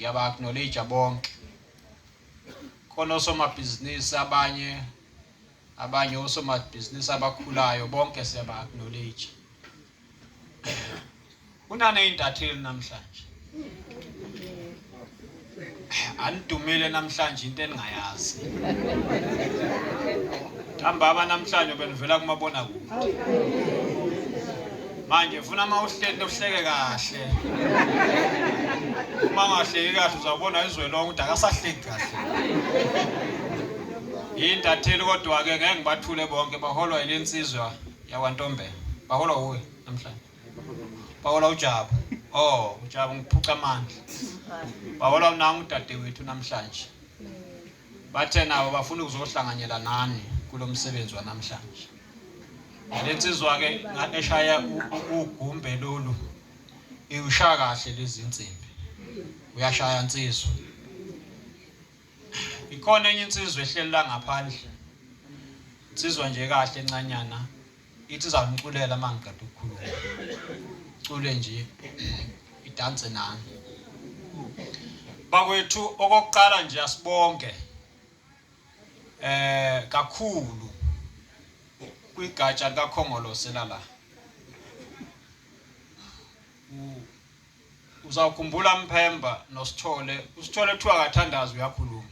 ngiyaba-acknowledge bonke. Khona osomabhizinisi abanye osomabhizinisi abakhulayo bonke siyaba-acknowledge. Kunaney'ntatheli namhlanje. Anidumile namhlanje into eningayazi. Ntambama namhlanje benivela kumabonakude. Manje ufuna uhleke kahle. Uma ungahleki kahle uzawubona izwe lonke ukuthi akasahleki kahle. Intatheli kodwa-ke ngeke ngibathule bonke baholwa yile nsizwa yakwaNtombela. Baholwa uwe namhlanje. Baholwa uJabu. uJabu ngiphuca amandla. Baholwa nangu udadewethu namhlanje. Bathe nabo bafuna ukuzohlanganyela nani kulo msebenzi wanamhlanje. Le nsizwa-ke eshaya ugumbe lolu iwushaya kahle lezi insimbi. Uyashaya insizwa. Ikhona enye insizwa ehleli la ngaphandle. Insizwa nje kahle encanyana. Ithi izawumculela mangiqeda ukukhuluma. Cule nje idanse nami. Bakwethu okokuqala nje asibonke kakhulu kwigatsha likaKhongolose la. Uzawukhumbula Mphemba noSithole. uSithole kuthiwa akathandazi uyakhuluma.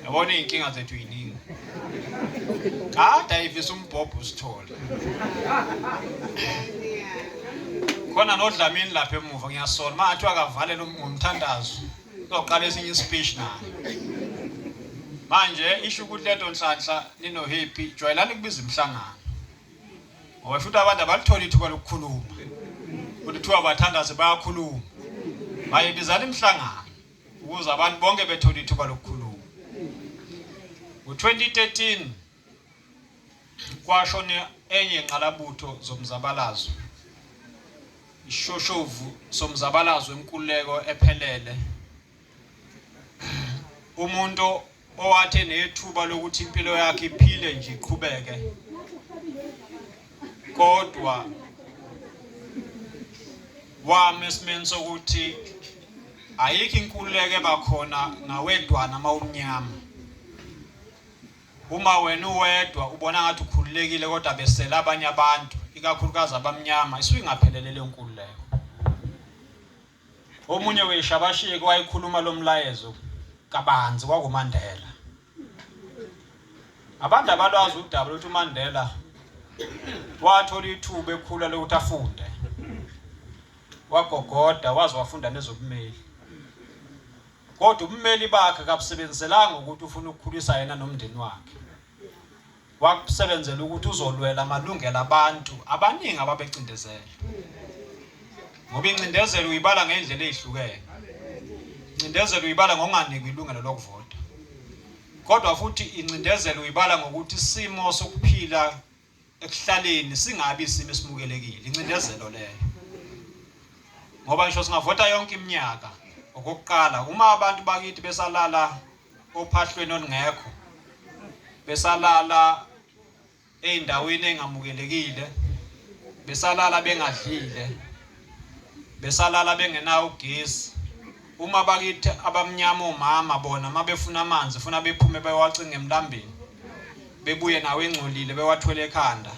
Yabona iy'nkinga zethu yiningi. Kade ayivisa umbhobho uSithole. Khona noDlamini lapha emuva ngiyasola mathi akavalele ngomthandazo. Uzoqala esinye ispeech naye. Manje isho ukuthi leto nhlanhla nino happy jwayelani kubiza imhlangano. Ngoba futhi abantu abalithola ithuba lokukhuluma. Ukuthi kuthiwa abathandazi bayakhuluma. Bayibizana imhlangano ukuze abantu bonke bethola ithuba lokukhuluma. Ngo-2013 kwashona enye inqalabutho zomzabalazo. Ishoshovu somzabalazo wenkululeko ephelele. Umuntu owathi nethuba lokuthi impilo yakhe iphile nje iqhubeke. Kodwa wami esimeni sokuthi ayikho inkululeko ebakhona ngawedwana mawumnyama. Uma wena uwedwa ubona ngathi ukhululekile kodwa besela abanye abantu ikakhulukazi abamnyama isuke ingaphelele le nkululeko. Omunye weshabashiki wayikhuluma lo mlayezo kabanzi kwakuMandela. Abantu abalwazi udaba lokuthi uMandela wathola ithuba ekhula lokuthi afunde. Wagogoda waze wafunda nezobumeli. Kodwa ubumeli bakhe akabusebenzelanga ukuthi ufuna ukukhulisa yena nomndeni wakhe. Wakusebenzela ukuthi uzolwela amalungelo abantu abaningi ababecindezela. Ngoba incindezelo uyibala ngendlela ezihlukene. Incindezelo uyibala ngokunganikwa ilungelo lokuvota. Kodwa futhi incindezelo uyibala ngokuthi isimo sokuphila ekuhlaleni singabi isimo esimukelekile. Incindezelo leyo. Ngoba ngisho singavota yonke iminyaka okokuqala uma abantu bakithi besalala ophahlweni olungekho, besalala ey'ndaweni engamukelekile, besalala bengadlile, besalala bengenawo ugesi. Uma bakithi abamnyama omama bona mabefuna amanzi funa bephume bewacinge emlambeni, bebuye nawe engcolile bewathwele ekhanda,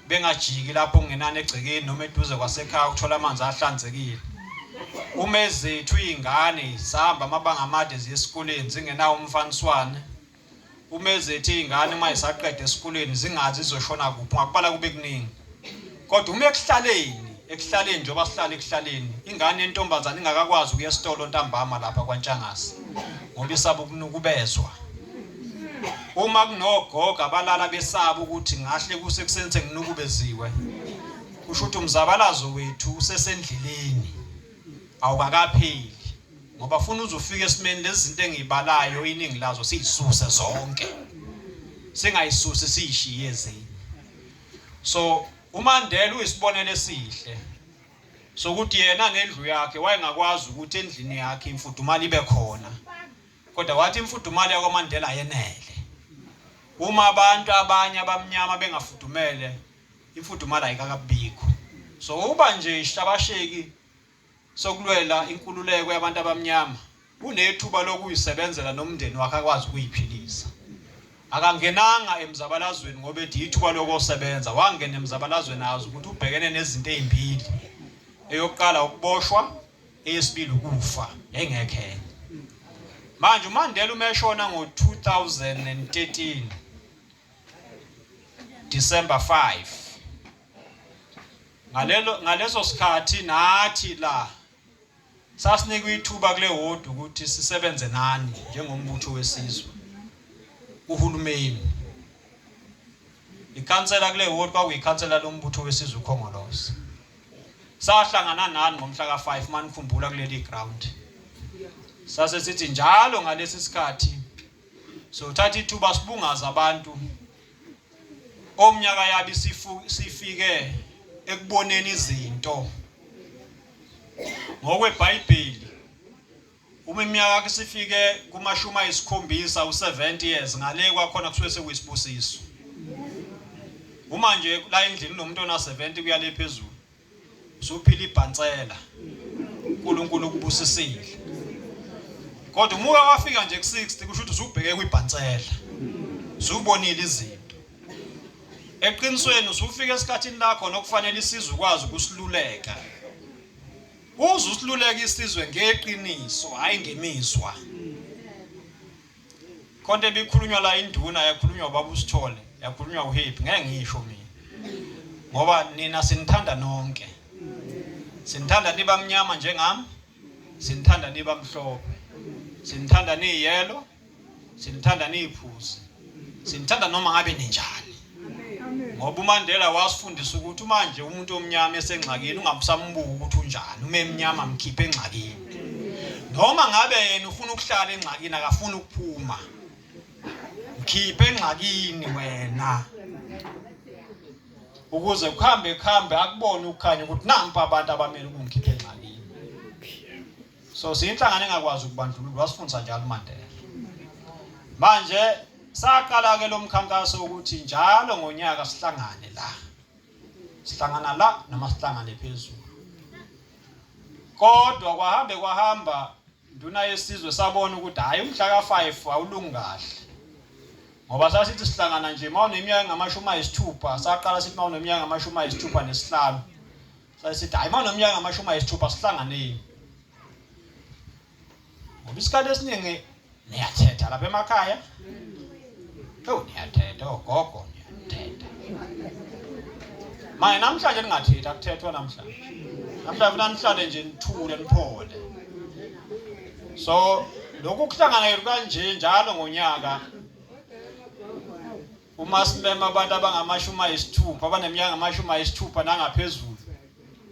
bengajiki lapho kungenani egcekeni noma eduze kwasekhaya ukuthola amanzi ahlanzekile. Uma ezethu iy'ngane zihamba amabanga amade ziye esikoleni zingenawo umfaniswane. Uma ezethu iy'ngane uma yisaqeda esikoleni zingazi zizoshona kuphi ngakubala kube kuningi. Kodwa uma ekuhlaleni njengoba sihlala ekuhlaleni, ingane yentombazane ingakakwazi ukuya esitolo ntambama lapha kwaNtshangase ngoba isaba ukunukubezwa. Uma kunogogo abalala besaba ukuthi ngahle kusekuseni senginukubeziwe, kusho ukuthi umzabalazo wethu usesendleleni awukakapheli. Ngoba funa uzofika esimeni lezi zinto engiyibalayo iningi lazo siyisuse zonke. Singayisusi siyishiye ezinye. So uMandela uyisibonelo esihle sokuthi yena ngendlu yakhe wayengakwazi ukuthi endlini yakhe imfudumalo ibe khona. Kodwa wathi imfudumalo yakwaMandela ayenele. Uma abantu abanye abamnyama bengafudumele, imfudumalo ayikakabikho. So uba nje ishabasheki sokulwela inkululeko yabantu abamnyama unethuba lokuyisebenzela nomndeni wakhe akwazi ukuyiphilisa. Akangenanga emzabalazweni ngoba ethi ithuba lokusebenza, wangena emzabalazweni azi ukuthi ubhekene nezinto ezimbili. Eyokuqala ukuboshwa, eyesibili ukufa engekhe. Manje uMandela umeshona ngo-2013 December 5. Ngaleso sikhathi nathi la sasinikwe ithuba kule wodi ukuthi sisebenze nani njengombutho wesizwe. Uhulumeni ikhansela kule wodi kwakuyikhansela lombutho wesizwe uKhongolose. Sahlangana nani ngomhla ka5 manikhumbula kuleli ground. Sase sithi njalo ngalesi sikhathi sothatha ithuba sibungaza abantu omnyaka yabi sifike ekuboneni izinto ngokweBhayibheli. Uma iminyaka yakhe sifike kumashumi ayisikhombisa u70 years ngale kwakhona kusuke sekuyisibusiso. Uma nje la endlini nomuntu ona70 kuya le phezulu usuphila ibhantsela uNkulunkulu ukubusisile. Kodwa umuka wafika nje ku60 kusho ukuthi usubheke kwibhantsela usubonile izinto. Eqinisweni usufika esikhathini lakho nokufanele isizwe ukwazi ukusiluleka. Uzusiluleka isizwe ngeqiniso hayi ngemizwa. Konke ebikhulunywa la induna yakhulunywa ubaba uSithole, yakhulunywa uHappy, ngeke ngisho mina. Ngoba nina sinithanda nonke. Sinithanda niba mnyama njengami, sinithanda niba mhlophe. Sinithanda niyelo, sinithanda niyiphuzi. Sinithanda noma ngabe ninjani. Ngoba uMandela wasifundisa ukuthi manje umuntu omnyama esengxakini ungamsambuka ukuthi unjani, uma emnyama mkhiphe engxakini. Noma ngabe yena ufuna ukuhlala engxakini akafuna ukuphuma. Mkhiphe engxakini wena. Ukuze ukhambe akubone ukukhanya ukuthi nampa abantu abamele ukungikhipha engxakini. So sinhlangane engakwazi ukubandlulula wasifundisa njalo uMandela. Manje saqala ke lo mkhankaso ukuthi njalo ngonyaka sihlangane la. Sihlangana la noma sihlangane phezulu. Kodwa kwahamba nduna yesizwe sabona ukuthi hayi umhla ka5 awulungi kahle. Ngoba sasithi sihlangana nje mawuneminyaka ngamashumi ayisithupha, saqala sithi mawuneminyaka ngamashumi ayisithupha nesihlanu. Sasithi hayi mawuneminyaka ngamashumi ayisithupha sihlanganeni. Ngoba isikhathi esiningi niyathetha lapha emakhaya. Niyathetha ogogo niyathetha. Manje namhlanje ningathetha akuthethwa namhlanje. Namhlanje nihlale nje nithule niphole. So lokhu kuhlangana kanje njalo ngonyaka uma sibema abantu abangamashumi ayisithupha abaneminyaka ngamashumi ayisithupha nangaphezulu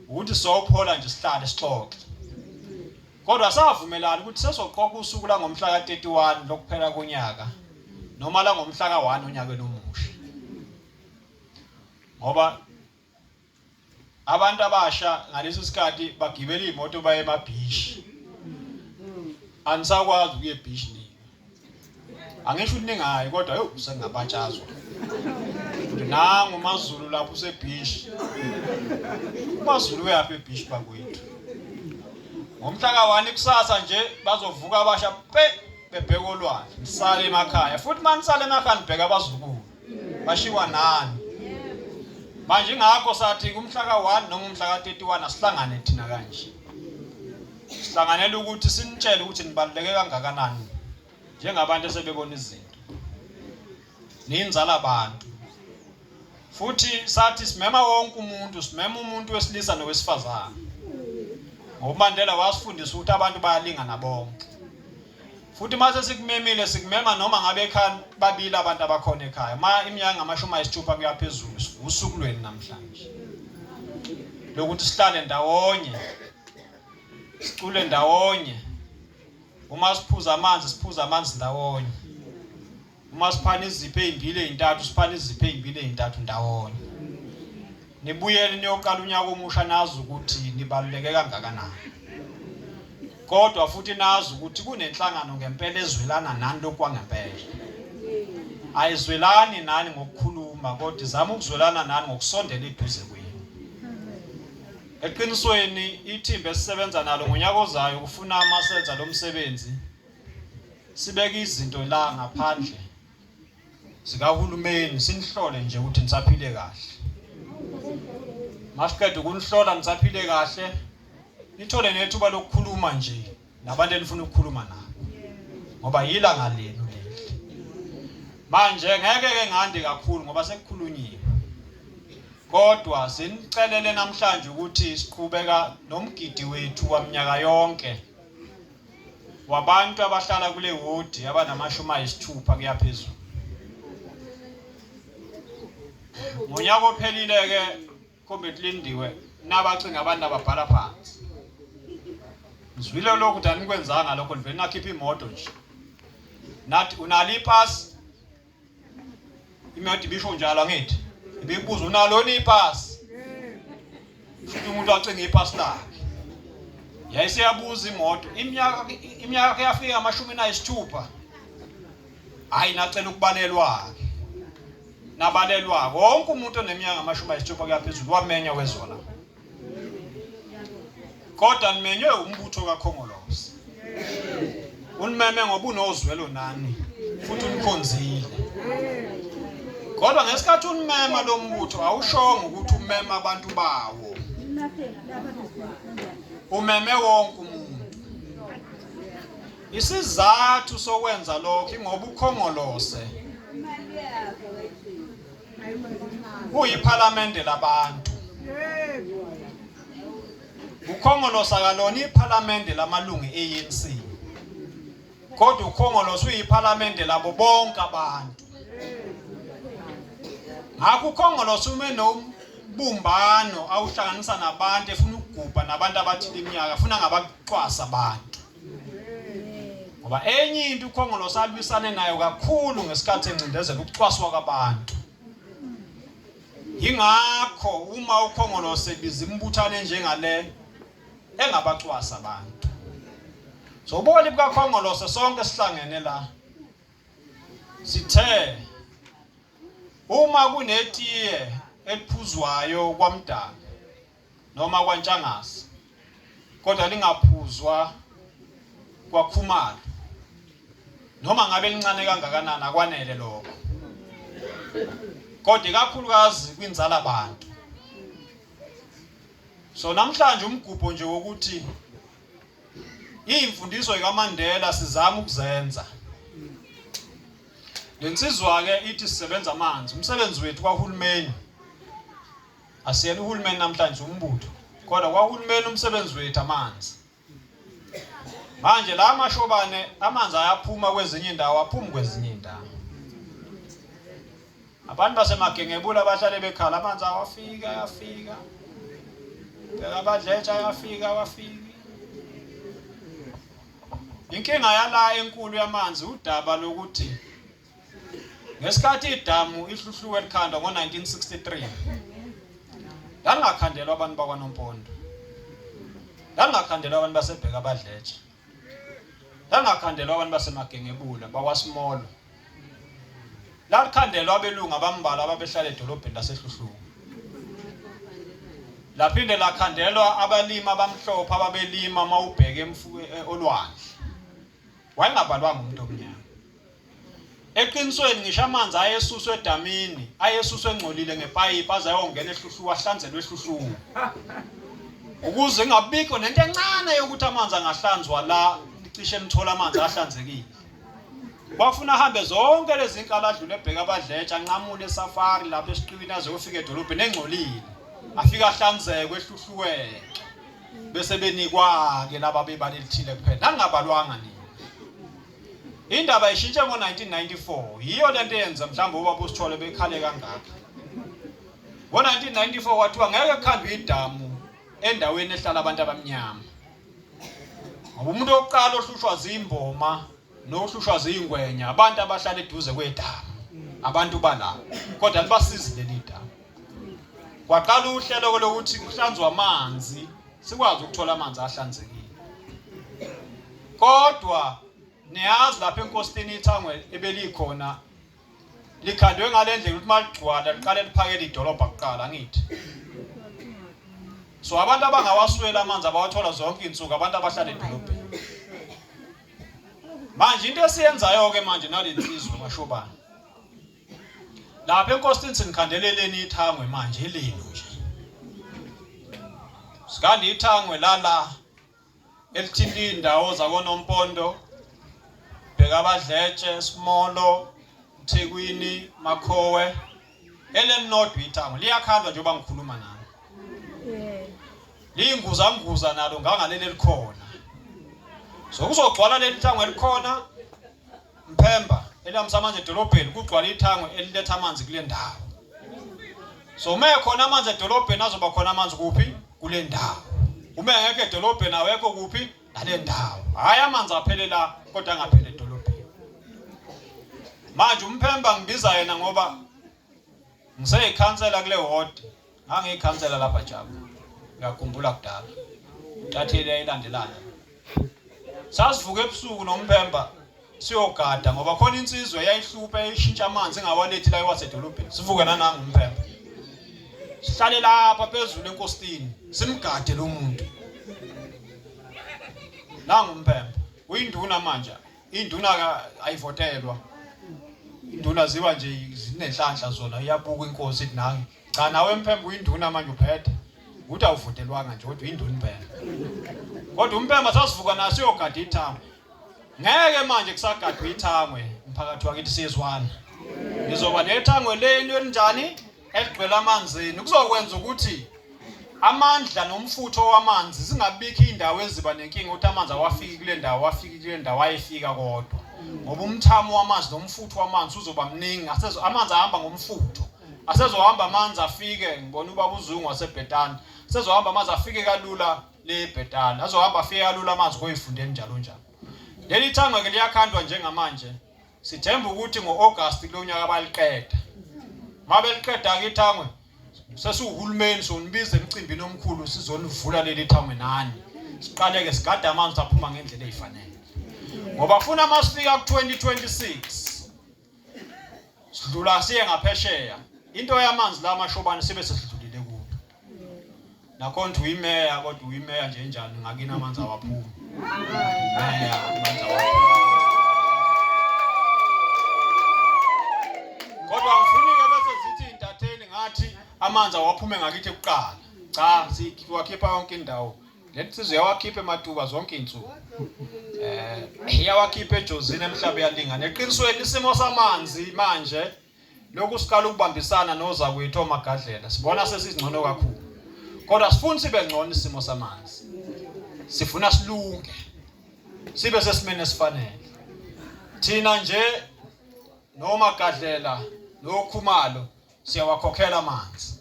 ukuthi sophola nje sihlale sixoxe. Kodwa savumelana ukuthi sesoqoqa usuku la ngomhla ka31 lokuphela konyaka noma la ngomhla ka1 onyakeni omusha. Ngoba abantu abasha ngalesi sikhathi bagibela imoto baye eMabhishi. Anisakwazi ukuye eBhishi nini. Angisho ukuthi ningayi kodwa sengabatshazwa. Ukuthi nangu uMaZulu lapho useBhishi. uMaZulu uyaphi eBhishi bakwethu. Ngomhla ka1 kusasa nje bazovuka abasha bebheka olwandle nisale emakhaya. Futhi manisale emakhaya nibheka abazukulu. Bashiwa nani? Manje ngakho sathi kumhla ka1 noma umhla ka31 asihlangane thina kanje. Sihlanganele ukuthi sinitshele ukuthi nibaluleke kangakanani njengabantu esebebona izinto. Ninzala abantu. Futhi sathi simema wonke umuntu, simema umuntu wesilisa nowesifazane. Ngoba uMandela wasifundisa ukuthi abantu bayalingana bonke. Futhi mase sikumemile sikumema noma ngabe ekhaya babili abantu abakhona ekhaya. Iminyaka ngamashumi ayisithupha kuyaphezulu usuku lweni namhlanje. Lokuthi sihlale ndawonye. Sicule ndawonye. Uma siphuza amanzi ndawonye. Uma siphana izipho ezimbili ezintathu siphana izipho ezimbili ezintathu ndawonye. Nibuyele niyoqala unyaka omusha nazi ukuthi nibaluleke kangakanani. Kodwa futhi nazi ukuthi kunenhlangano ngempela ezwelana nani lokwangempela. Ayizwelani nani ngokukhuluma kodwa izama ukuzwelana nani ngokusondela eduze kwenu. Eqinisweni ithimba esisebenza nalo ngonyaka ozayo kufuna amasenza lo msebenzi sibeke izinto la ngaphandle sikahulumeni sinihlole nje ukuthi nisaphile kahle. Masiqeda ukunihlola nisaphile kahle nithole nethuba lokukhuluma nje nabantu enifuna ukukhuluma nabo ngoba yilanga lenu leli. Manje ngeke ke ngande kakhulu ngoba sekukhulunyiwe. Kodwa sinicelele namhlanje ukuthi siqhubeka nomgidi wethu waminyaka yonke wabantu abahlala kule wodi abanamashumi ayisithupha kuyaphezulu. Ngonyaka ophelile ke kombe kulindiwe nabacinga abantu ababhala phansi. Ngizwile lokho ukuthi anikwenzanga lokho nivele nakhipha imoto nje. Nathi unalo ipasi? Imoto ibisho njalo angithi. Ibibuza unalo ipasi? Futhi umuntu acinga ipasi lakhe. Yayiseyabuza imoto iminyaka yafika amashumi ayisithupha. Hayi nacela ukubalelwa ke. Nabalelwa wonke umuntu oneminyaka amashumi ayisithupha kuyaphezulu wamenya wezwa la. Kodwa nimenywe umbutho kaKhongolose. Unimeme ngoba unozwelo nani futhi unikhonzile. Kodwa ngesikhathi unimema lo mbutho awushongo ukuthi umema abantu bawo. Umeme wonke umuntu. Isizathu sokwenza lokho ngoba uKhongolose uyiphalamende labantu. uKhongolose akalona iphalamende lamalungu eANC. Kodwa uKhongolose uyiphalamende labo bonke abantu. Ngakho uKhongolose ume nobumbano awuhlanganisa nabantu efuna ukugubha nabantu abathile iminyaka afuna ngabaqwasa abantu. Ngoba enye into uKhongolose alwisane nayo kakhulu ngesikhathi encindezela ukucwaswa kwabantu. Yingakho uma uKhongolose biza imbuthano njengale engabacwasa abantu. So uboli bukaKhongolose sonke sihlangene la. Sithe uma kunetiye eliphuzwayo kwaMdaka noma kwaNtshangase kodwa lingaphuzwa kwaKhumalo noma ngabe lincane kangakanani akwanele lokho. Kodwa ikakhulukazi kwinzala abantu. So namhlanje umgubho nje wokuthi imfundiso kaMandela sizama ukuzenza. Lensizwa ke ithi sisebenza amanzi. Umsebenzi wethu kwaHulumeni asiyena uHulumeni namhlanje umbutho. Kodwa kwaHulumeni umsebenzi wethu amanzi. Manje la mashobane amanzi ayaphuma kwezinye indawo aphuma kwezinye indawo. Abantu basemagengebula abahlale bekhala amanzi awafika. Beka badletsha ayafika. Inkinga yala enkulu yamanzi udaba lokuthi ngesikhathi idamu ihluhluwe elikhandwa ngo1963 langakhandelwa abantu bakwaNompondo. Langakhandelwa abantu basebheka badletsha. Langakhandelwa abantu basemagengebula bakwaSmolo. Lakhandelwa abelungu abambalwa ababehlala edolobheni laseHluhluwe. Laphinde lakhandelwa abalimi abamhlophe ababelima mawubheke olwandle. Wayengabalwanga umuntu omnyama. Eqinisweni ngisho amanzi ayesuswe edamini, ayesuswe engcolile ngepayipi azayongena eHluhluwe ahlanzelwe eHluhluwe. Ukuze ingabikho nento encane yokuthi amanzi angahlanzwa la cishe nithola amanzi ahlanzekile. Bafuna ahambe zonke lezi inkala adlule ebheka abadletsha anqamule esafari lapha esiqiwini azofika edolobheni engcolile. Afika ahlanzekwe eHluhluwe. Bese benikwa ke laba bebali lithile kuphela. Nangabalwanga nini. Indaba ishintshe ngo1994. Yiyo lento eyenza mhlawumbe ubaba uSithole bekhale kangaka. Ngo1994 kwathiwa ngeke kukhandwe idamu endaweni ehlala abantu abamnyama. Ngoba umuntu oqala ohlushwa zimboma nohlushwa zingwenya abantu abahlala eduze kwedamu. Abantu bala. Kodwa libasizi leli damu. Kwaqala uhlelo lokuthi kuhlanzwe amanzi, sikwazi ukuthola amanzi ahlanzekile. Kodwa niyazi lapha enkosini ithangwe ebelikhona likhandwe ngalendlela ukuthi maligcwala liqale liphakele idolobha kuqala ngithi. So abantu abangawaswela amanzi abawathola zonke insuku abantu abahlala edolobheni. Manje into esiyenzayo ke manje nalensizwe mashobana. Lapha enkosini sinikhandeleleni ithangwe manje elenu nje. Sikandi ithangwe lala elithinta indawo zakoNompondo, bheka abadletshe, Smolo, Thekwini, Makhowe. Elenodwa ithangwe liyakhandwa njengoba ngikhuluma nami. Liyinguza nalo ngangaleli likhona. So kuzogcwala leli thangwe likhona Mphemba elamsa manje edolobheni kugcwala ithangwe eliletha amanzi kule ndawo. So uma ekhona amanzi edolobheni azoba khona amanzi kuphi kule ndawo. Uma engekho edolobheni awekho kuphi nale ndawo. Hayi amanzi aphelela kodwa angaphele edolobheni. Manje uMphemba ngibiza yena ngoba ngiseyikhansela kule ward. Angiyikhansela lapha Jabu. Ngiyakhumbula kudala. Tathile ayilandelana. Sasivuka ebusuku noMphemba siyogada ngoba khona insizwe yayihlupha eyishintsha amanzi engawalethi la ewasedolobheni. Sivuke nananga uMphemba. Sihlale lapha phezulu enkosini simgade lo muntu. Nanga uMphemba uyinduna manje. Induna ayivotelwa. Induna ziba nje zinenhlanhla zona iyabuka inkosi ithi nangi. Cha nawe Mphemba uyinduna manje uphethe. Ukuthi awuvotelwanga nje kodwa induna impela. Kodwa uMphemba sasivuka naso yogada ithangwe. Ngeke manje kusagadwa ithangwe umphakathi wakithi siyezwana. Ngizoba nethangwe leni elinjani eligcwele amanzini kuzokwenza ukuthi amandla nomfutho wamanzi zingabikho indawo eziba nenkinga ukuthi amanzi awafiki kule ndawo ayefika kodwa. Ngoba umthamo wamanzi nomfutho wamanzi uzoba mningi amanzi ahamba ngomfutho. Asezohamba amanzi afike ngibona ubaba uZungu waseBhetani. Sezohamba amanzi afike kalula leBhetani. Azohamba afike kalula amanzi koyifundeni njalo njalo. Leli thangwe ke liyakhandwa njengamanje. Sithemba ukuthi ngoAugust kulo nyaka baliqeda. Mabe liqeda ke ithangwe sesiuhulumeni sonibiza emcimbini omkhulu sizonivula leli thangwe nani. Siqale ke sigada amanzi aphuma ngendlela ezifanele. Ngoba ufuna masifika ku2026 sidlula siye ngaphesheya. Into yamanzi la mashobane sibe sesidlulile kubo. Nakhona uyimeya kodwa uyimeya nje njani ngakini amanzi awaphuma. Meya amanzi awaphuma. Kodwa ngifunike bese zithi entertain ngathi amanzi awaphume ngakithi kuqala. Cha siwakhipha yonke indawo. Lethi sizoyawakhipha eMatuba zonke insuku. Iyawakhipha eJozini emhlaba yalingana. Eqinisweni isimo samanzi manje lokhu sikala ukubambisana nozakwethu oMagadlela. Sibona sesizingcono kakhulu. Kodwa sifuna sibe ngcono isimo samanzi. Sifuna silunge. Sibe sesimene esifanele. Thina nje noMagadlela noKhumalo siyawakhokhela amanzi.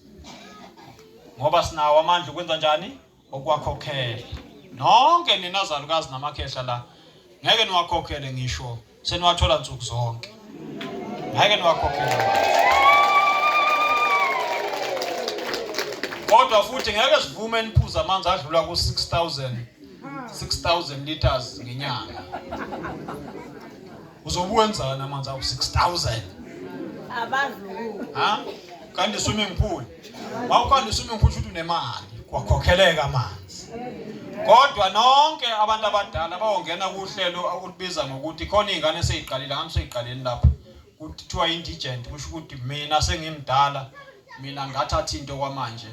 Ngoba sinawo amandla ukwenza njani? Okwakhokhela. Nonke nina zalukazi namakhehla la ngeke niwakhokhele ngisho seniwathola nsuku zonke. Ngeke niwakhokhele. Kodwa futhi ngeke sivume niphuza amanzi adlula ku 6000 liters ngenyanga. Uzobuwenzana amanzi awu 6000. Abazulu. Ha? Kanti swimming pool. Mawukandi swimming pool futhi unemali kwakhokheleka amanzi. Kodwa nonke abantu abadala bawongena kuhlelo ukubiza ngokuthi khona ingane seyiqalile ngami seyiqaleni lapha. Kuthiwa indigent kusho ukuthi mina sengimdala mina ngathatha into kwamanje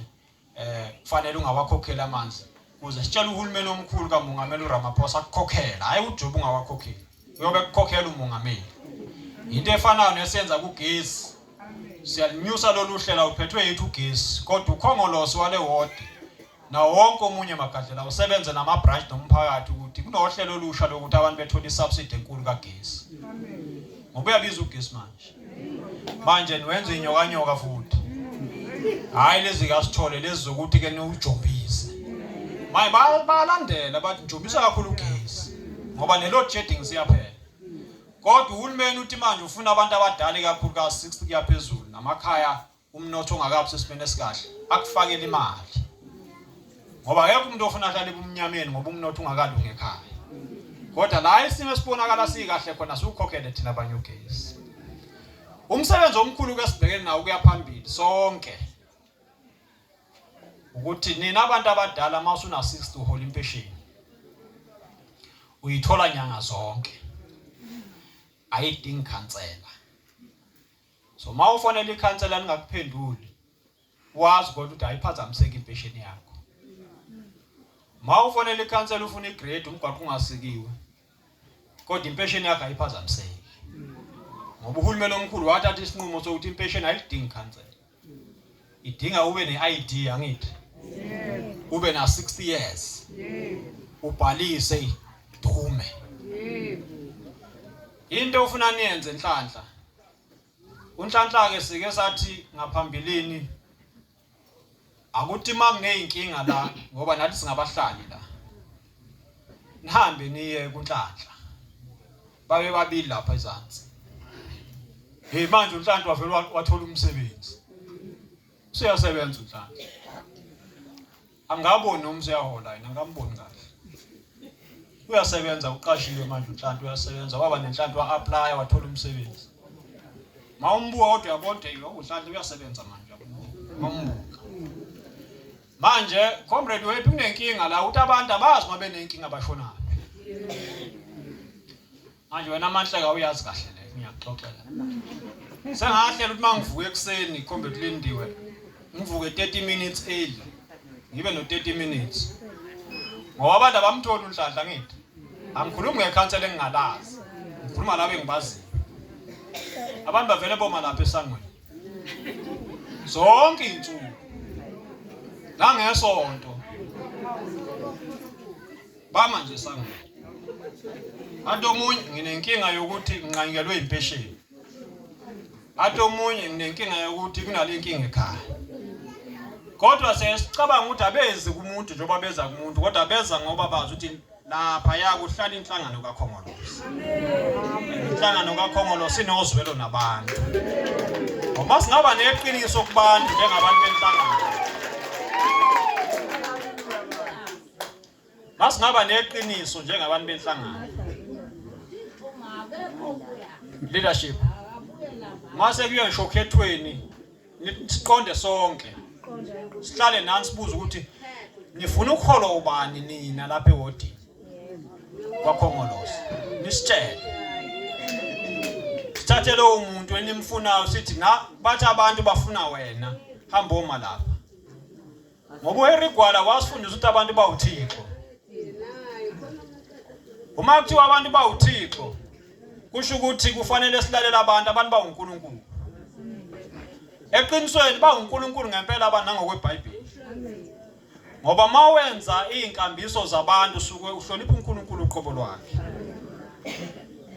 kufanele ungawakhokhela amanzi kuze sitshela uhulumeni omkhulu kaMongameli uRamaphosa akukhokhela hayi uJobe ungawakhokheli uyobe kukhokhela umongameli. Into efanayo nesenza kugesi siyalinyusa lolu hlela uphethwe yethu ugesi kodwa ukhongolosi wale ward na wonke omunye Magadlela usebenze nama branch nomphakathi ukuthi kunohlelo olusha lokuthi abantu bethola isubsidy enkulu kagesi. Ngoba uyabiza ugesi manje niwenza inyokanyoka futhi. Hayi lezi kasithole lezi zokuthi ke niujombise. Maye balandela bathi njombisa kakhulu ugesi ngoba ne-load shedding siyaphela. Kodwa uhulumeni uthi manje ufuna abantu abadala kakhulu ka 60 kuya phezulu namakhaya umnotho ongakabi sesimene esikahle akufakele imali. Ngoba akekho umuntu ofuna ahlale ebumnyameni ngoba umnotho ungakalungi ekhaya. Kodwa la isimo esibonakala sikahle khona sukhokhele thina abanye ugesi. Umsebenzi omkhulu ke sibhekene nawo kuya phambili sonke. ukuthi nina abantu abadala masuna 60 uhola impesheni uyithola nyanga zonke ayidingi khansela. So mawufonela ikhansela ningakuphenduli wazi ukuthi ayiphazamiseki impesheni yakho. Mawufonela ikhansela ufuna igrade umgwaqo ungasikiwe kodwa impesheni yakho ayiphazamiseki. Ngoba uhulumeni omkhulu wathatha isinqumo sokuthi impesheni ayidingi khansela. Idinga ube ne-ID angithi. Ube na 60 years. Ubhalise idume. Into ufuna niyenze Nhlanhla. UNhlanhla ke sike sathi ngaphambilini akuthi makuneyinkinga la ngoba nathi singabahlali la. Nihambe niye kuNhlanhla. Babe babili lapha ezantsi. Hey manje uNhlanhla wavela wathola umsebenzi. Useyasebenza uNhlanhla. Angaboni noma useyahola yena angamboni kahle. Uyasebenza uqashiwe manje uNhlanhla uyasebenza waba neNhlanhla wa-apply wathola umsebenzi. Mawumbuka kodwa yabonke yiwo uNhlanhla uyasebenza manje. Mawumbuka. Manje comrade wethu kunenkinga la ukuthi abantu abazi uma benenkinga bashonayo. Manje wena Manhleka uyazi kahle le ngiyaxoxela. Sengahlela ukuthi mangivuke ekseni comrade Lindiwe ngivuke 30 minutes early. Ngibe no 30 minutes. Ngoba abantu abamthola uNhlanhla ngithi. Angikhulumi ngekhansela engingalazi. Ngikhuluma labo engibazi. Abantu bavele boma lapha esangweni. Zonke insuku. Nangesonto. Bama nje esangweni. Athi omunye nginenkinga yokuthi nginqanyikelwe impesheni. Athi omunye nginenkinga yokuthi kunale inkinga ekhaya. Kodwa sesicabanga ukuthi abezi kumuntu njengoba beza kumuntu kodwa beza ngoba bazi ukuthi lapha yakuhlala inhlangano kaKhongolose. Inhlangano kaKhongolose inozwelo nabantu. Ngoba singaba neqiniso kubantu njengabantu benhlangano. Masingaba neqiniso njengabantu benhlangano. Leadership. Mase kuye ngisho khethweni siqonde sonke. Sihlale nansi sibuza ukuthi nifuna ukuholwa ubani nina lapha ewodini kwaKhongolose. Nisitshele. Sithathe lo umuntu enimfunayo sithi bathi abantu bafuna wena hamba oma lapha. Ngoba uHerigwala wasifundisa ukuthi abantu bawuThixo. Uma kuthiwa abantu bawuThixo kusho ukuthi kufanele silalela abantu bawuNkulunkulu. Eqinisweni bawuNkulunkulu ngempela abantu nangokweBhayibheli. Ngoba mawenza izinkambiso zabantu suke uhlonipha uNkulunkulu uqobo lwakhe.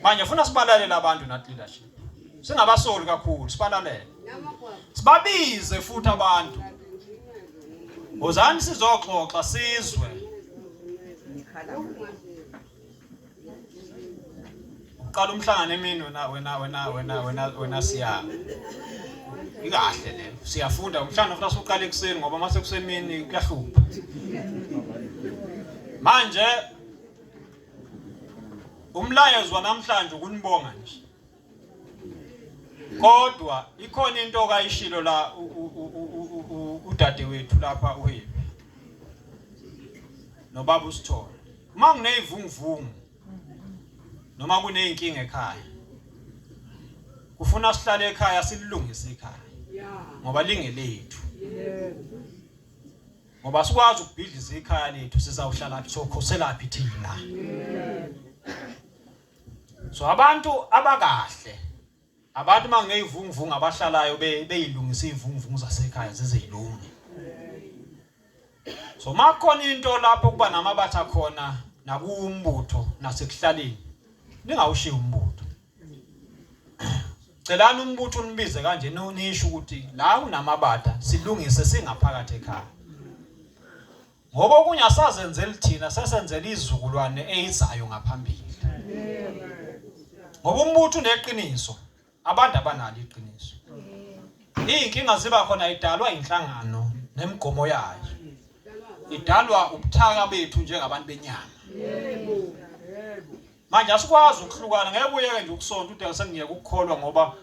Manje ufuna sibalalele abantu nathi leadership. Singabasoli kakhulu sibalalele. Sibabize futhi abantu. Ozani sizoxoxa sizwe. Uqala umhlangano emini wena siya. Ikahle le. Siyafunda umhlangano ufuna siqale ekseni ngoba mase kusemini kuyahlupha. Manje umlayezo wanamhlanje ukunibonga nje. Kodwa ikhona into kayishilo la udade wethu lapha uHebi. Nobaba uSithole. Uma kuneyivunguvungu noma kuneyinkinga ekhaya. Kufuna sihlale ekhaya silungise ekhaya. Ngoba lingelethu. Ngoba sikwazi ukubhidliza ekhaya lethu sizawuhlala sokhoselaphi thina. So abantu abakahle abantu mangeyivunguvungu abahlalayo beyilungisa ivunguvungu zasekhaya zizeyilungi. So makhona into lapho kuba namabatha khona nakuumbutho nasekuhlaleni ningawushiya umbutho. Celani umbutho unibize kanje nisho ukuthi la kunamabatha silungise singaphakathi ekhaya. Ngoba kunyasazenzela thina sesenzela izizukulwane ezizayo ngaphambili. Ngoba umbutho uneqiniso abantu abanalo iqiniso. Inkinga ziba khona idalwa inhlangano nemigomo yayo. Idalwa ubuthaka bethu njengabantu benyama. Manje asikwazi ukuhlukana ngeke uyeke nje ukusonta uthi asengiyeke ukukholwa ngoba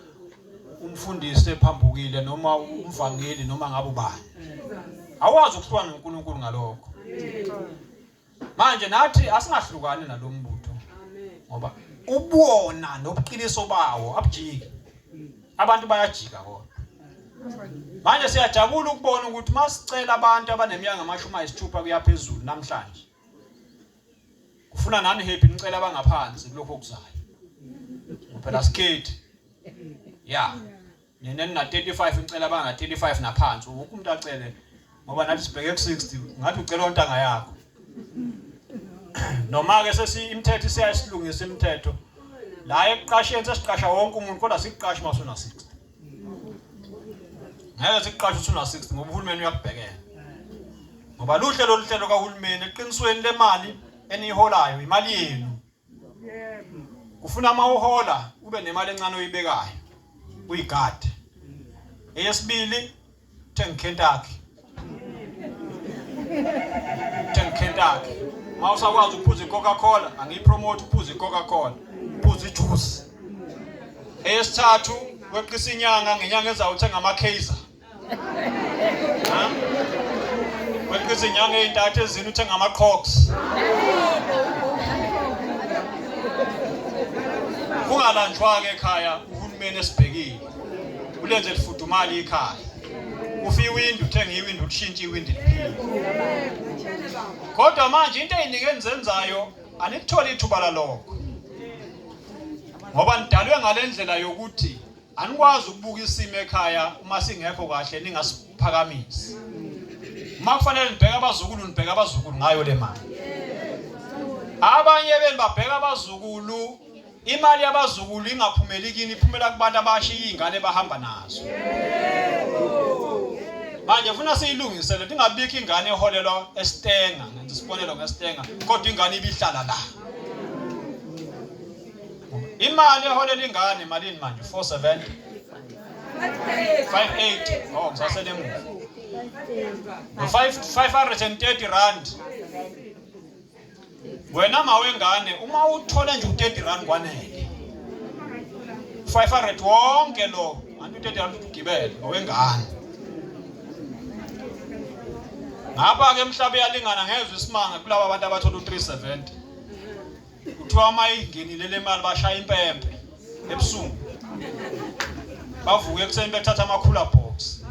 umfundisi ephambukile noma umvangeli noma ngabe ubani. Awazi ukuhlukana noNkulunkulu ngalokho. Manje nathi asingahlukani nalombutho. Ngoba ubuona nobuqiniso bawo abujiki. Abantu bayajika kodwa. Manje siyajabula ukubona ukuthi masicela abantu abaneminyaka 60 kuya phezulu namhlanje. Kufuna nani happy nicela abangaphansi kulokho okuzayo. Phela skate. Yeah. Nina na 35 nicela abanga 35 naphansi. Wonke umuntu acele ngoba nathi sibheke ku60 ngathi ucela ontanga yakho. Noma ke sesi imithetho siyayisilungisa imithetho. La eqasheni sesiqasha wonke umuntu kodwa siqasha masona 60. Ngeke siqashe usuna 60 ngoba uhulumeni uyakubhekela. Ngoba luhlelo kahulumeni eqinisweni lemali eniholayo imali yenu. Kufuna uma uhola ube nemali encane oyibekayo. Uyigade. Eyesibili thenga Kentucky. Mawusakwazi ukuphuza iCoca-Cola, angiyipromote ukuphuza iCoca-Cola. Phuza ijuice. Eyesithathu weqisa inyanga ngenyanga ezawuthenga ama-Kaiser. Weqisa inyanga ezintathu ezini uthenga ama-Crocs. Kungalanjwa ke ekhaya uhulumeni esibhekile. Ulenze lifudumali ekhaya. Ufi iwindi uthenga iwindi ushintshe iwindi liphile. Kodwa manje into eyiningi enzenzayo anikutholi ithuba lalokho. Ngoba nidalwe ngalendlela yokuthi anikwazi ukubuka isimo ekhaya uma singekho kahle ningasiphakamisi. Uma kufanele nibheke abazukulu ngayo le mali. Abanye beni babheka abazukulu, imali yabazukulu ingaphumeli kini iphumela kubantu abashiya izingane bahamba nazo. Manje ufuna siyilungisele ingabikho ingane eholelwa eStenga, ngenza isibonelo ngeStenga, kodwa ingane ibihlala la. Imali eholela ingane malini manje 470 580 oh ngisasele emuva 530 rand. Wena mawengane uma uthola nje u30 rand kwanele 500 wonke lo anti 30 rand ugibele owengane. Ngapha ke emhlaba yalingana ngezwe isimanga kulabo abantu abathola u370. Kuthiwa mayingenile le mali bashaya impempe ebusuku. Bavuke ekuseni bethatha amakhula box.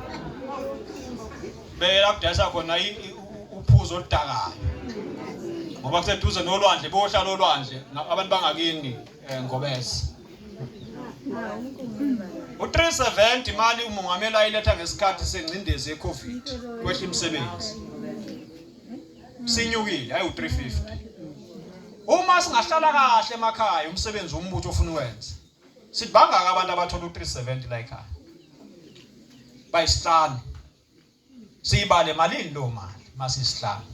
Bela kudayisa khona uphuzo oludakayo. Ngoba kuseduze nolwandle bohlala olwandle abantu bangakini ngobese. U370 imali umongameli ayiletha ngesikhathi sengcindezi yeCovid kwehla imisebenzi. Sinyukile hayi u350. Uma singahlala kahle emakhaya umsebenzi wombutho ofuna uwenza. Sibanga abantu abathola u370 la ekhaya. Bayisihlanu. Siyibale malini lo mali masisihlanu.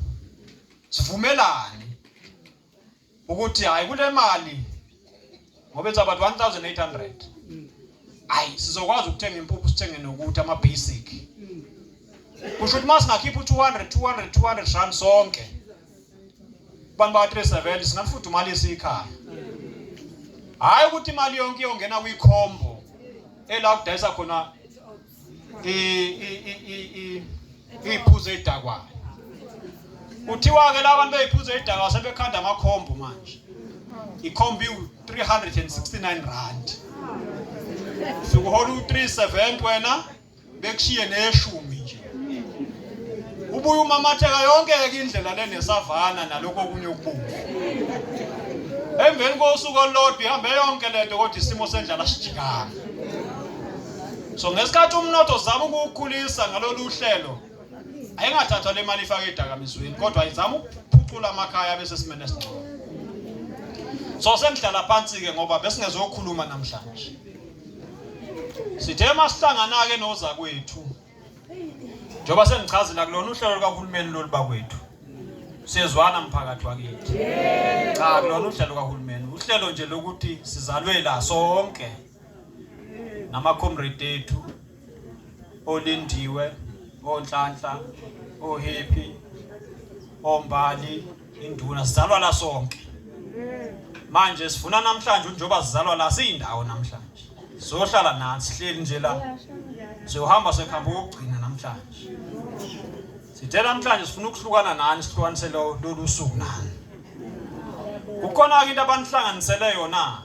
Sivumelane ukuthi hayi kule mali ngoba ethu abantu 1800. Hayi sizokwazi ukuthenga impuphu sithenge nokuthi ama basic. Kusho ukuthi masingakhipha 200 rand sonke. Bantu ba 370 singafuthi imali esikhaya. Hayi ukuthi imali yonke iyongena kwikhombo ela kudayisa khona iphuzo edakwayo. Uthiwa ke labantu beyiphuzo edakwayo sebekhanda amakhombo manje. Ikhombi u369 rand. Sikuhola u370 wena bekushiye neshumi nje. Ubuye umamatheka yonke indlela lenesavana nalokho okunye okubuhle. Emveni kosuku olodwa ihambe yonke lento kodwa isimo sendlala sijikanga. So ngesikhathi umnotho uzama ukukhulisa ngalolu hlelo ayingathathwa le mali ifake edakamizweni kodwa ayizama ukuphucula amakhaya bese simene singcono. So sengihlala phansi ke ngoba besingezokhuluma namhlanje. Sithe masihlangana ke noza kwethu. Njoba sengichazela kulona uhlelo lukahulumeni lolu bakwethu. Siyezwana mphakathi wakithi. Cha kulona uhlelo kahulumeni. Uhlelo nje lokuthi sizalwe la sonke. Nama comrade ethu olindiwe, onhlanhla, ohappy, ombali, induna sizalwa la sonke. Manje sifuna namhlanje njoba sizalwa la siyindawo namhlanje. Sohlala nansi sihleli nje la. Siyohamba sekhamba ukugcina namhlanje. Sithe namhlanje sifuna ukuhlukana nani, sihlukanise lolu suku nani. Kukhona into abanihlanganisele yona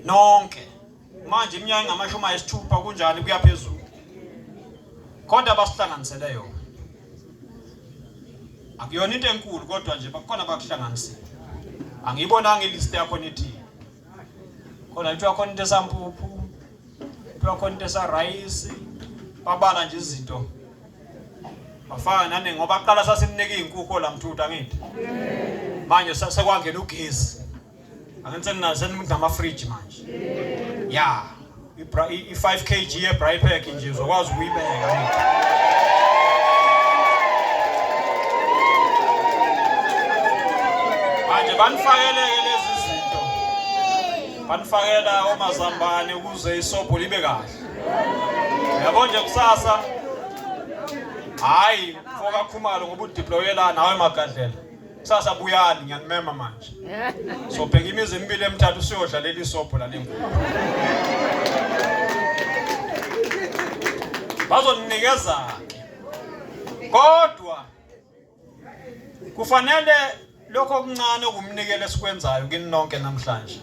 nonke. Manje iminyaka ngamashumi ayisithupha kunjani kuya phezulu. Kodwa basihlanganisele yona. Akuyona into enkulu kodwa nje bakhona bakuhlanganisile. Angiyibonanga ilist yakho nithi. Khona ithiwa khona into esampuphu, ithiwa khona into esarice, babala nje izinto. Bafana nane ngoba aqala sasimnika izinkukhu la mthutha ngithi. Manje sekwangena ugesi. Angenze nazo nama fridge manje. Yeah. I5 kg ye braai pack nje uzokwazi ukuyibeka ngithi. Manje banifakele lezi zinto. Banifakela omazambane ukuze isobho libe kahle. Yabo nje kusasa. Hayi, foka Khumalo ngoba udeployela nawe Magadlela. Kusasa buyani ngiyanimema manje. So bheka imizi emibili emithathu usiyodlalela isobho la lengubo. Bazoninikeza. Kodwa kufanele lokho okuncane okumnikele sikwenzayo kini nonke namhlanje.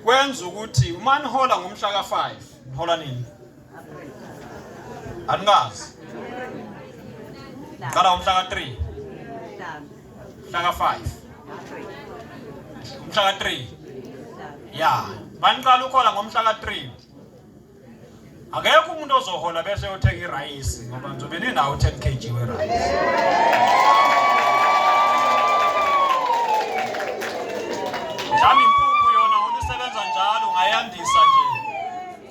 Kwenza ukuthi uma nihola ngomhla ka5, nihola nini? Angazi. Qala umhla ka3. Umhla ka5. Umhla ka3. Yeah, baniqala ukhola ngomhla ka3. Akekho umuntu ozohola bese uyothenga irice ngoba ngizobe ninawo 10 kg werice. Jami impuphu yona ulisebenza njalo ungayandisa nje.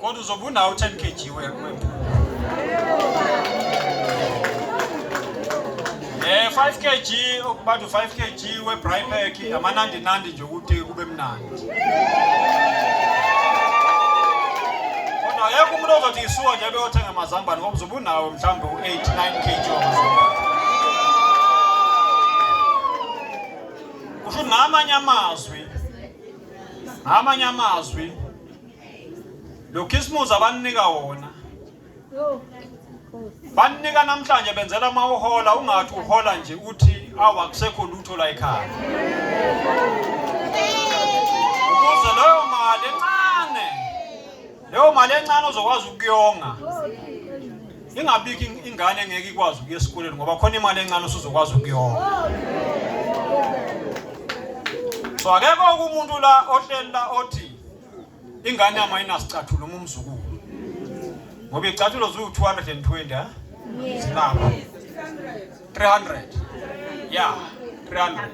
Kodwa uzobe unawo 10 kg wempuphu. 5 kg okubantu 5 kg we braai pack amanandi nje ukuthi kube mnandi. Kodwa yeke umuntu ozothi isuka nje beyothenga amazambane ngoba uzobe unawo mhlawumbe u8 9 kg wamazambane. Kusho ngamanye amazwi lo Christmas abanika wona. Banika namhlanje benzela ama uhola ungathi uhola nje uthi awakusekho lutho la ekhaya. Ukuze leyo mali encane uzokwazi ukuyonga. Ingabiki ingane engeke ikwazi ukuya esikoleni ngoba khona imali encane usuzokwazi ukuyonga. So akekho umuntu la ohlela othi ingane yama inasicathulo umzukulu. Ngoba icathulo zu220 ha? Sinabo 300. Yeah, 300.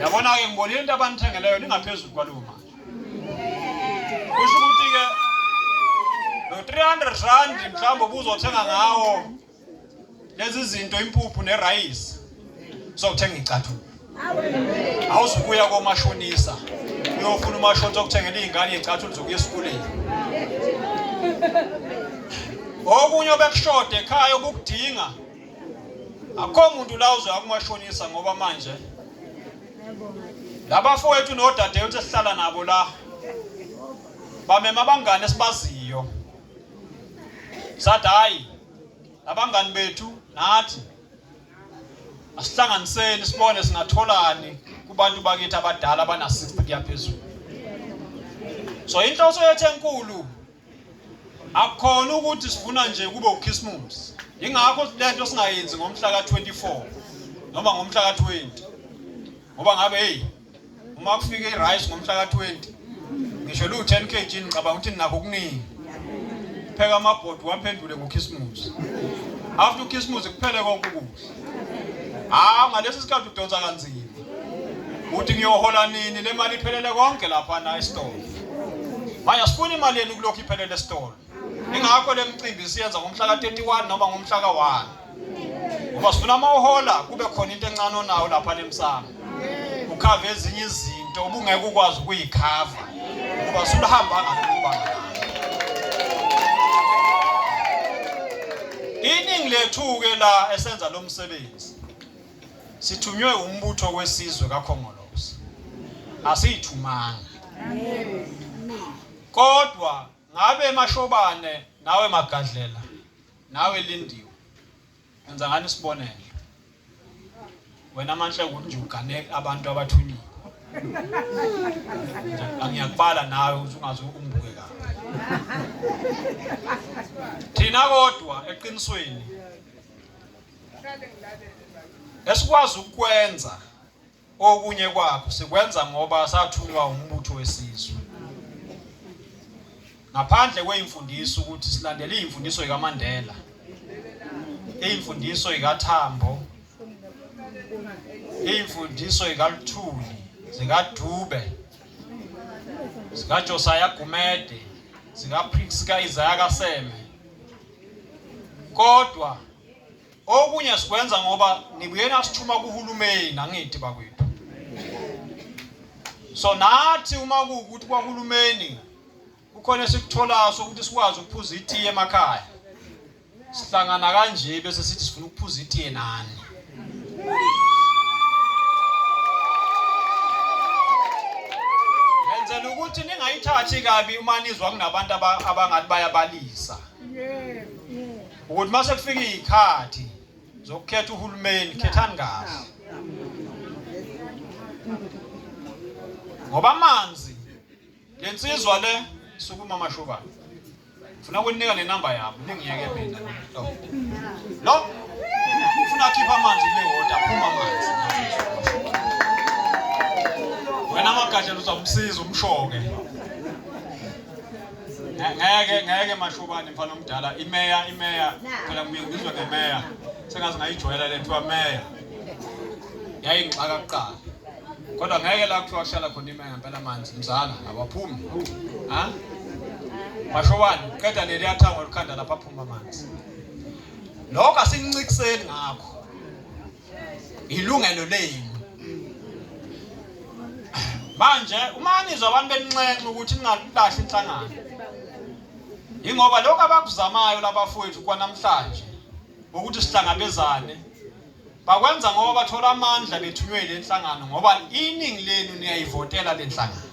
Yabona ke ngibonile into abanithengeleyo ningaphezulu kwalowo mali. Kusho ukuthi ke lo 300 rand mhlawumbe ubuzothenga ngawo lezi zinto impuphu nerice. Sokuthenga icathulo. Awuzukuya komashonisa. Uyofuna umashonisa okuthengela izingane icathulo zokuya esikoleni. Okunye obekushode ekhaya obukudinga. Akho umuntu la uzoya kumashonisa ngoba manje labafowethu nodadewethu esihlala nabo la bamema abangane sibaziyo. Sathi hayi abangani bethu nathi asihlanganiseni sibone singatholani kubantu bakithi abadala abana 60 kuyaphezulu. So inhloso yethu enkulu akukhona ukuthi sifuna nje kube uChristmas. Ingakho lento singayenzi ngomhla ka24 noma ngomhla ka20. Ngoba ngabe uma kufika irice ngomhla ka20 ngisho lu 10 kg ngicabanga ukuthi ninakho okuningi. Pheka amabhodi waphendule ngoChristmas. After Christmas kuphele konke ukudla. Ngalesi sikhathi udonsa kanzima. Uthi ngiyohola nini le mali iphelele konke lapha na esitolo. Manje sifuna imali yenu kulokho iphelele esitolo. Ingakho le mcimbi siyenza ngomhla ka31 noma ngomhla ka1. Ngoba sifuna mawuhola kube khona into encane onawo lapha lemsamo. Ukhave ezinye izinto ubungeke ukwazi ukuyikhava. Ngoba sulahamba ngakubanga. Iningi lethu ke la esenza lo msebenzi. Sithunywe umbutho wesizwe kaKhongolose. Asiyithumanga. Kodwa ngabe eMashobane nawe Magadlela nawe Lindiwe Enza ngani isibonelo. Wena manje ukuthi nje ugane abantu abathunyiwe. Angiyakubala nawe ukuthi ungaze umbuke kahle. Thina kodwa eqinisweni esikwazi ukwenza okunye kwakho sikwenza ngoba sathunywa umbutho wesizwe. Ngaphandle kweyimfundiso ukuthi silandele izimfundiso zikaMandela, izimfundiso zikaTambo, izimfundiso zikaLuthuli, zikaDube, zikaJosiah Gumede, zikaPriska Isaiah Kaseme. Kodwa okunye sikwenza ngoba nibuyena sithuma kuhulumeni angithi bakwethu. So nathi uma ukuthi kwaHulumeni kukhona esikuthola sokuthi sikwazi ukuphuza itiye emakhaya, sihlangana kanje bese sithi sifuna ukuphuza itiye nani. Ngenzela ukuthi ningayithathi kabi uma nizwa kunabantu abangathi bayabalisa. Ukuthi mase kufika izikhathi zokukhetha uHulumeni, khethani kahle. Ngoba amanzi lensizwa le sukuma Mashobane. Ufuna ukunika nenamba yabo, ningiyeke mina. No. Ufuna khipha amanzi kule water, phuma amanzi. Wena amagatsha uzamsiza umshoke. Ngeke Mashobane mfana omdala, imeya phela ngibizwa ngemeya. Sengazi ngayijwayela lethiwa meya. Yayingixaka kuqala. Kodwa ngeke la kuthiwa kushala khona imeya ngempela amanzi mzala abaphumi. Ha? Mashobane qeda leli yathango likhanda lapha phuma amanzi. Lokho asincikiseni ngakho. Ilungelo lenu. Manje uma nizwa abantu beninxenxe ukuthi ningalahli inhlangano. Ingoba lokho abakuzamayo labafowethu kwanamhlanje ukuthi sihlangabezane bakwenza ngoba bathola amandla bethunywe le nhlangano ngoba iningi lenu niyayivotela le nhlangano.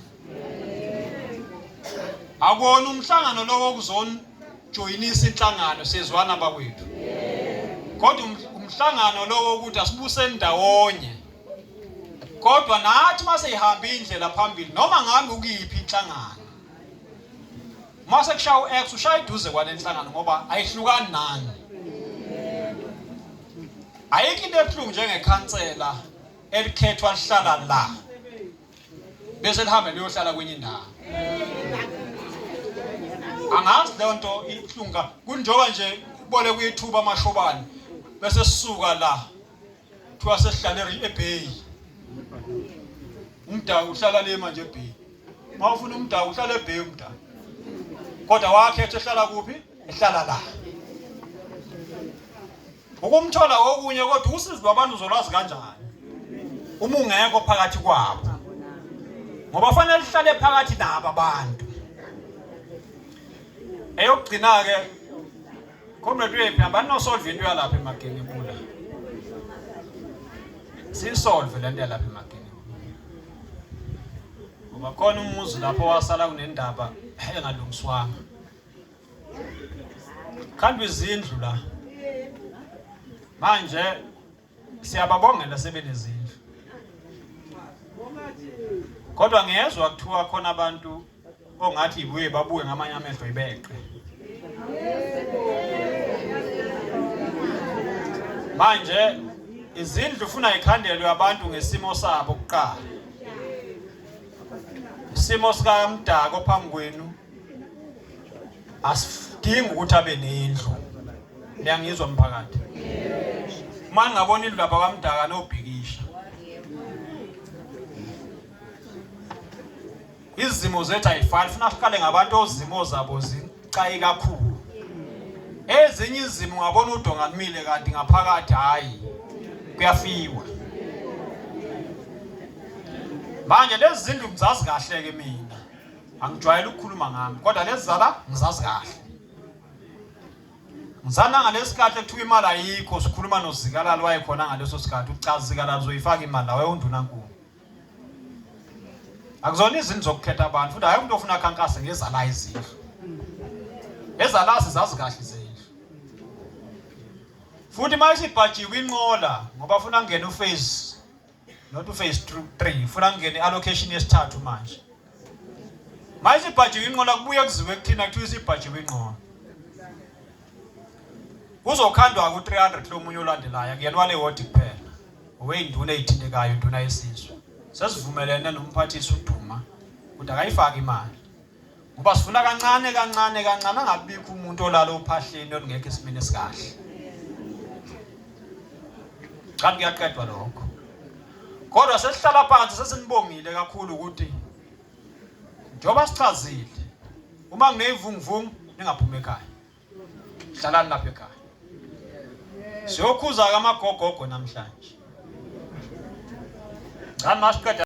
Akona umhlangano lo wokuzojoyinisa inhlangano sezwana bakwethu. Kodwa umhlangano lo wokuthi asibuse ndawonye. Kodwa nathi mase ihamba indlela phambili noma ngabe ukuyiphi inhlangano. Mase kushawo X ushaya iduze kwale nhlangano ngoba ayihlukani nani. Ayikho into ebuhlungu njengekhansela elikhethwa lihlala la bese lihambe liyohlala kwenye indawo. Angazi le nto ibuhlungu kunjoba nje ubole kuyithuba Mashobane bese sisuka la kuthiwa sesihlala eBay. Umdawu uhlala le manje eBay. Mawufuna umdawu uhlala eBay umdawu. Kodwa wakhetha ehlala kuphi? Ehlala la. Ukumthola okunye kodwa usizo lwabantu uzolwazi kanjani uma ungekho phakathi kwabo. Ngoba fanele lihlale phakathi nabo abantu. Eyokugcina ke comrade wephi abantu no solve into yalapha eMageni ebula. Sisolve le nto yalapha eMageni. Ngoba khona umuzi lapho wasala kunendaba engalungiswanga. Kanti izindlu la manje siyababongela sebenezindlu. Kodwa ngiyezwa kuthiwa khona abantu ongathi ibuye babuye ngamanye amehlo ibeqe. Manje izindlu ufuna ikhandelwe abantu ngesimo sabo kuqala. Isimo sika Mdaka phambi kwenu asidingi ukuthi abe nendlu. Liyangizwa mphakathi? Uma ngabona indlu lapha kaMdaka nobhikisha. Izimo zethu ayifani, ufuna siqale ngabantu ozimo zabo zicayi kakhulu. Ezinye izimo ngabona udonga lumile kanti ngaphakathi hayi kuyafiwa. Manje lezi zindlu ngizazi kahle ke mina. Angijwayele ukukhuluma ngami kodwa lezi zala ngizazi kahle. Ngizana ngalesikhathi ekuthiwa imali ayikho sikhuluma noZikalala wayekhona ngaleso sikhathi uchaza Zikalala uzoyifaka imali la wayondunankulu. Akuzona izindlu zokukhetha abantu futhi hayi umuntu ofuna khankase ngezala izindlu. Ezala sizazi kahle izindlu. futhi manje ibhajiwe inqola ngoba ufuna ngene uphase not uphase 3 ufuna ngene allocation yesithathu manje ibhajiwe inqola kubuye kuziwe kuthina kuthiwa isibhajiwe inqola uzokhandwa ku300 lo munye olandelayo akuyena wale wodi kuphela oweyinduna ezithintekayo induna yesizwe sesivumelene nomphathisi uDuma ukuthi akayifaki imali ngoba sifuna kancane angabikho umuntu olala ophahleni ongekho esimene esikahle kanti kuyaqedwa lokho kodwa sesihlala phansi sesinibongile kakhulu ukuthi njoba sichazile uma kuneyivunguvungu ningaphuma ekhaya hlalani lapha ekhaya siyokhuza amagogogo namhlanje ngani masiqeda